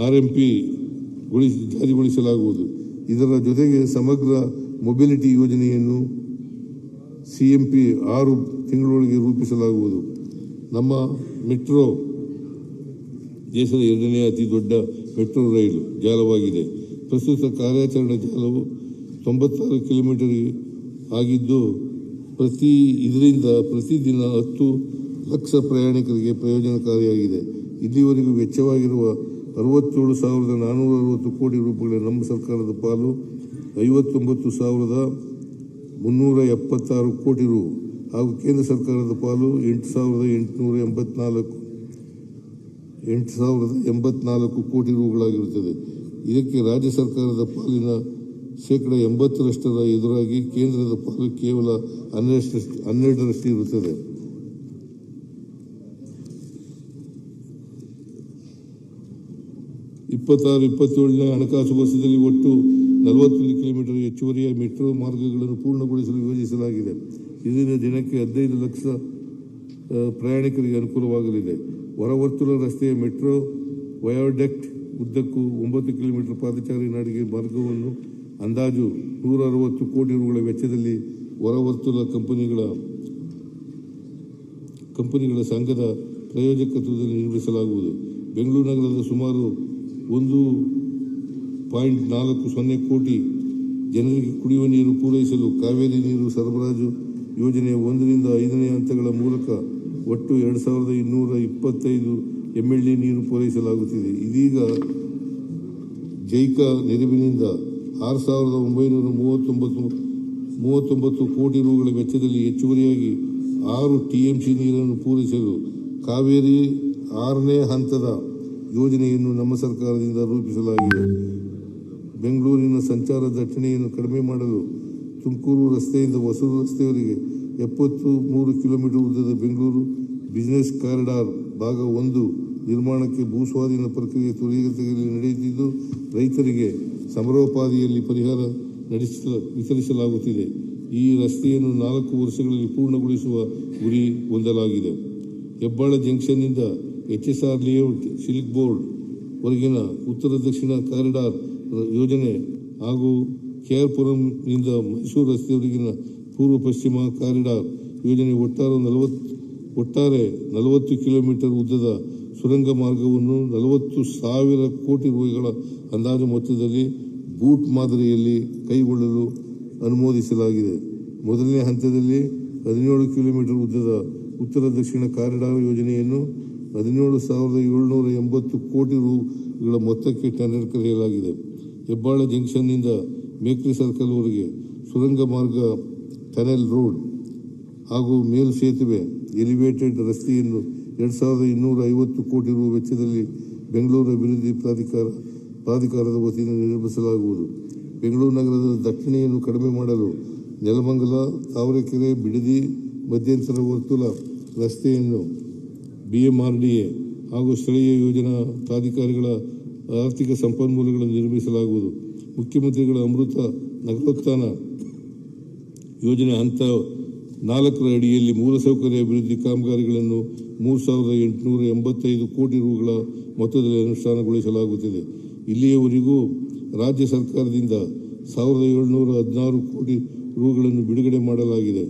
RMP ಜಾರಿಗೊಳಿಸಲಾಗುವುದು. ಇದರ ಜೊತೆಗೆ ಸಮಗ್ರ ಮೊಬಿಲಿಟಿ ಯೋಜನೆಯನ್ನು CMP 6 ತಿಂಗಳೊಳಗೆ ರೂಪಿಸಲಾಗುವುದು. ನಮ್ಮ ಮೆಟ್ರೋ ದೇಶದ 2ನೇ ಅತಿ ದೊಡ್ಡ ಮೆಟ್ರೋ ರೈಲು ಜಾಲವಾಗಿದೆ. ಪ್ರಸ್ತುತ ಕಾರ್ಯಾಚರಣೆ ಜಾಲವು 96 ಕಿಲೋಮೀಟರ್ ಆಗಿದ್ದು ಇದರಿಂದ ಪ್ರತಿದಿನ 10 ಲಕ್ಷ ಪ್ರಯಾಣಿಕರಿಗೆ ಪ್ರಯೋಜನಕಾರಿಯಾಗಿದೆ. ಇಲ್ಲಿವರೆಗೂ ವೆಚ್ಚವಾಗಿರುವ 67,460 ಕೋಟಿ ರೂಪಾಯಿಗಳ ನಮ್ಮ ಸರ್ಕಾರದ ಪಾಲು 59,376 ಕೋಟಿ ರು ಹಾಗೂ ಕೇಂದ್ರ ಸರ್ಕಾರದ ಪಾಲು 8,084 ಕೋಟಿ ರುಗಳಾಗಿರುತ್ತದೆ. ಇದಕ್ಕೆ ರಾಜ್ಯ ಸರ್ಕಾರದ ಪಾಲಿನ 80% ಎದುರಾಗಿ ಕೇಂದ್ರದ ಪಾಲು ಕೇವಲ 12% ಇರುತ್ತದೆ. ನೇ ಹಣಕಾಸು ವರ್ಷದಲ್ಲಿ ಒಟ್ಟು 41 ಕಿಲೋಮೀಟರ್ ಹೆಚ್ಚುವರಿಯ ಮೆಟ್ರೋ ಮಾರ್ಗಗಳನ್ನು ಪೂರ್ಣಗೊಳಿಸಲು ಯೋಜಿಸಲಾಗಿದೆ. ಇದರಿಂದ ದಿನಕ್ಕೆ 15 ಲಕ್ಷ ಪ್ರಯಾಣಿಕರಿಗೆ ಅನುಕೂಲವಾಗಲಿದೆ. ಹೊರವರ್ತುಲ ರಸ್ತೆಯ ಮೆಟ್ರೋ ವಯೋಡೆಕ್ಟ್ ಉದ್ದಕ್ಕೂ 9 ಕಿಲೋಮೀಟರ್ ಪಾದಚಾರಿ ನಡಿಗೆ ಮಾರ್ಗವನ್ನು ಅಂದಾಜು 160 ಕೋಟಿ ರುಗಳ ವೆಚ್ಚದಲ್ಲಿ ಹೊರವರ್ತುಲ ಕಂಪನಿಗಳ ಸಂಘದ ಪ್ರಾಯೋಜಕತ್ವದಲ್ಲಿ ನಿರ್ಮಿಸಲಾಗುವುದು. ಬೆಂಗಳೂರು ನಗರದ ಸುಮಾರು 1.40 ಕೋಟಿ ಜನರಿಗೆ ಕುಡಿಯುವ ನೀರು ಪೂರೈಸಲು ಕಾವೇರಿ ನೀರು ಸರಬರಾಜು ಯೋಜನೆಯ 1ರಿಂದ 5ನೇ ಹಂತಗಳ ಮೂಲಕ ಒಟ್ಟು 2225 MLD ನೀರು ಪೂರೈಸಲಾಗುತ್ತಿದೆ. ಇದೀಗ ಜೈಕಾ ನೆರವಿನಿಂದ 6,939 ಕೋಟಿ ರುಗಳ ವೆಚ್ಚದಲ್ಲಿ ಹೆಚ್ಚುವರಿಯಾಗಿ 6 TMC ನೀರನ್ನು ಪೂರೈಸಲು ಕಾವೇರಿ 6ನೇ ಹಂತದ ಯೋಜನೆಯನ್ನು ನಮ್ಮ ಸರ್ಕಾರದಿಂದ ರೂಪಿಸಲಾಗಿದೆ. ಬೆಂಗಳೂರಿನ ಸಂಚಾರ ದಟ್ಟಣೆಯನ್ನು ಕಡಿಮೆ ಮಾಡಲು ತುಮಕೂರು ರಸ್ತೆಯಿಂದ ಹೊಸೂರು ರಸ್ತೆಯವರೆಗೆ 73 ಕಿಲೋಮೀಟರ್ ಉದ್ದದ ಬೆಂಗಳೂರು ಬಿಸಿನೆಸ್ ಕಾರಿಡಾರ್ ಭಾಗ 1 ನಿರ್ಮಾಣಕ್ಕೆ ಭೂಸ್ವಾಧೀನ ಪ್ರಕ್ರಿಯೆ ತ್ವರಿತಗತಿಯಲ್ಲಿ ನಡೆಯುತ್ತಿದ್ದು, ರೈತರಿಗೆ ಸಮರೋಪಾದಿಯಲ್ಲಿ ಪರಿಹಾರ ವಿತರಿಸಲಾಗುತ್ತಿದೆ. ಈ ರಸ್ತೆಯನ್ನು 4 ವರ್ಷಗಳಲ್ಲಿ ಪೂರ್ಣಗೊಳಿಸುವ ಗುರಿ ಹೊಂದಲಾಗಿದೆ. ಹೆಬ್ಬಾಳ ಜಂಕ್ಷನ್ನಿಂದ HSR ಲೇಔಟ್ ಸಿಲ್ಕ್ ಬೋರ್ಡ್ ವರೆಗಿನ ಉತ್ತರ ದಕ್ಷಿಣ ಕಾರಿಡಾರ್ ಯೋಜನೆ ಹಾಗೂ KR ಪುರಂನಿಂದ ಮೈಸೂರು ರಸ್ತೆಯವರೆಗಿನ ಪೂರ್ವ ಪಶ್ಚಿಮ ಕಾರಿಡಾರ್ ಯೋಜನೆ ಒಟ್ಟಾರೆ 40 ಕಿಲೋಮೀಟರ್ ಉದ್ದದ ಸುರಂಗ ಮಾರ್ಗವನ್ನು 40,000 ಕೋಟಿ ರೂಪಾಯಿಗಳ ಅಂದಾಜು ಮೊತ್ತದಲ್ಲಿ ಬೂಟ್ ಮಾದರಿಯಲ್ಲಿ ಕೈಗೊಳ್ಳಲು ಅನುಮೋದಿಸಲಾಗಿದೆ. ಮೊದಲನೇ ಹಂತದಲ್ಲಿ 17 ಕಿಲೋಮೀಟರ್ ಉದ್ದದ ಉತ್ತರ ದಕ್ಷಿಣ ಕಾರಿಡಾರ್ ಯೋಜನೆಯನ್ನು 17,780 ಕೋಟಿ ರೂಗಳ ಮೊತ್ತಕ್ಕೆ ಟೆಂಡರ್ ಕರೆಯಲಾಗಿದೆ. ಹೆಬ್ಬಾಳ ಜಂಕ್ಷನ್ನಿಂದ ಮೇಕ್ರಿ ಸರ್ಕಲ್ವರೆಗೆ ಸುರಂಗ ಮಾರ್ಗ, ಟನೆಲ್ ರೋಡ್ ಹಾಗೂ ಮೇಲ್ ಸೇತುವೆ ಎಲಿವೇಟೆಡ್ ರಸ್ತೆಯನ್ನು 2,250 ಕೋಟಿ ರು ವೆಚ್ಚದಲ್ಲಿ ಬೆಂಗಳೂರು ಅಭಿವೃದ್ಧಿ ಪ್ರಾಧಿಕಾರದ ವತಿಯಿಂದ ನಿರ್ಮಿಸಲಾಗುವುದು. ಬೆಂಗಳೂರು ನಗರದ ದಟ್ಟಣೆಯನ್ನು ಕಡಿಮೆ ಮಾಡಲು ನೆಲಮಂಗಲ, ತಾವರೆಕೆರೆ, ಬಿಡದಿ ಮಧ್ಯಂತರ ವರ್ತುಲ ರಸ್ತೆಯನ್ನು BMRDA ಹಾಗೂ ಸ್ಥಳೀಯ ಯೋಜನಾ ಪ್ರಾಧಿಕಾರಗಳ ಆರ್ಥಿಕ ಸಂಪನ್ಮೂಲಗಳನ್ನು ನಿರ್ಮಿಸಲಾಗುವುದು. ಮುಖ್ಯಮಂತ್ರಿಗಳ ಅಮೃತ ನಗರೋತ್ಥಾನ ಯೋಜನೆ ಹಂತ 4ರ ಅಡಿಯಲ್ಲಿ ಮೂಲಸೌಕರ್ಯ ಅಭಿವೃದ್ಧಿ ಕಾಮಗಾರಿಗಳನ್ನು 3,885 ಕೋಟಿ ರುಗಳ ಮೊತ್ತದಲ್ಲಿ ಅನುಷ್ಠಾನಗೊಳಿಸಲಾಗುತ್ತಿದೆ. ಇಲ್ಲಿಯವರೆಗೂ ರಾಜ್ಯ ಸರ್ಕಾರದಿಂದ 1,716 ಕೋಟಿ ರುಗಳನ್ನು ಬಿಡುಗಡೆ ಮಾಡಲಾಗಿದೆ.